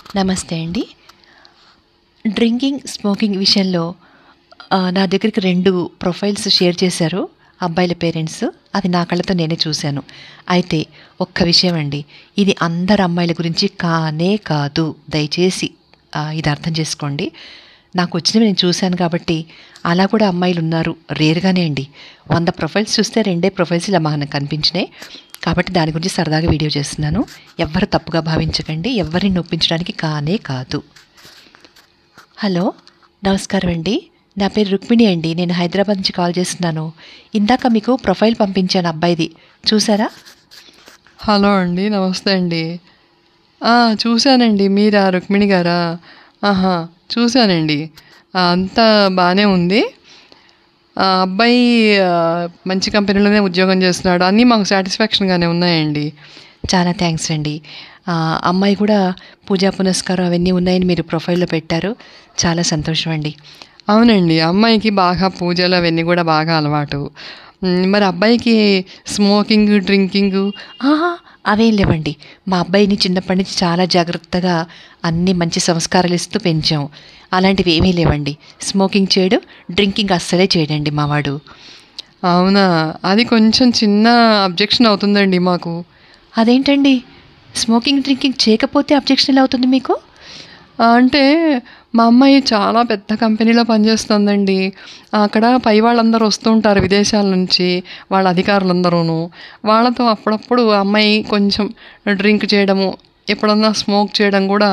నమస్తే అండి. Drinking, smoking విషయంలో నా దగ్గరికి 2 ప్రొఫైల్స్ షేర్ చేశారు అబ్బాయిల పేరెంట్స్. అది నా కళ్ళతో నేనే చూశాను. అయితే ఒక్క విషయం అండి, ఇది అందరు అమ్మాయిల గురించి కానే కాదు. దయచేసి ఇది అర్థం చేసుకోండి. నాకు వచ్చినవి నేను చూశాను కాబట్టి అలా కూడా అమ్మాయిలు ఉన్నారు. రేర్గానే అండి. 100 ప్రొఫైల్స్ చూస్తే 2 ప్రొఫైల్స్ ఇలా మనకు కనిపించినాయి. కాబట్టి దాని గురించి సరదాగా వీడియో చేస్తున్నాను. ఎవ్వరు తప్పుగా భావించకండి. ఎవరిని నొప్పించడానికి కానే కాదు. హలో, నమస్కారం అండి. నా పేరు రుక్మిణి అండి. నేను హైదరాబాద్ నుంచి కాల్ చేస్తున్నాను. ఇందాక మీకు ప్రొఫైల్ పంపించాను అబ్బాయిది, చూసారా? హలో అండి, నమస్తే అండి. చూశానండి. మీరా రుక్మిణి గారా? చూశానండి. అంతా బాగానే ఉంది. అబ్బాయి మంచి కంపెనీలోనే ఉద్యోగం చేస్తున్నాడు. అన్నీ మాకు సాటిస్ఫాక్షన్గానే ఉన్నాయండి. చాలా థ్యాంక్స్ అండి. అమ్మాయి కూడా పూజా పునస్కారం అవన్నీ ఉన్నాయని మీరు ప్రొఫైల్లో పెట్టారు. చాలా సంతోషం అండి. అవునండి, అమ్మాయికి బాగా పూజలు అవన్నీ కూడా బాగా అలవాటు. మరి అబ్బాయికి స్మోకింగ్, డ్రింకింగు అవేం లేవండి. మా అబ్బాయిని చిన్నప్పటి నుంచి చాలా జాగ్రత్తగా అన్ని మంచి సంస్కారాలు ఇస్తూ పెంచాం. అలాంటివి ఏమీ లేవండి. స్మోకింగ్ చేయడు, డ్రింకింగ్ అస్సలే చేయడండి మావాడు. అవునా? అది కొంచెం చిన్న అబ్జెక్షన్ అవుతుందండి మాకు. అదేంటండి, స్మోకింగ్ డ్రింకింగ్ చేయకపోతే అబ్జెక్షన్ ఎలా అవుతుంది మీకు? అంటే మా అమ్మాయి చాలా పెద్ద కంపెనీలో పనిచేస్తుందండి. అక్కడ పై వాళ్ళందరూ వస్తుంటారు విదేశాల నుంచి, వాళ్ళ అధికారులందరూను. వాళ్ళతో అప్పుడప్పుడు అమ్మాయి కొంచెం డ్రింక్ చేయడము, ఎప్పుడన్నా స్మోక్ చేయడం కూడా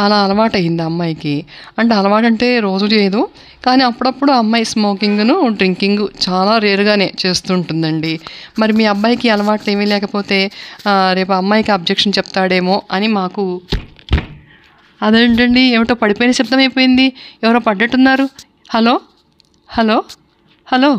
అలా అలవాటయింది అమ్మాయికి. అంటే అలవాటంటే రోజు చేయదు, కానీ అప్పుడప్పుడు అమ్మాయి స్మోకింగ్ను, డ్రింకింగ్ చాలా రేరుగానే చేస్తుంటుందండి. మరి మీ అబ్బాయికి అలవాట్లు ఏమీ లేకపోతే రేపు అమ్మాయికి అబ్జెక్షన్ చెప్తాడేమో అని మాకు. అదేంటండి, ఏమిటో పడిపోయిన శబ్దం అయిపోయింది. ఎవరో పడ్డట్టున్నారు. Hello hello hello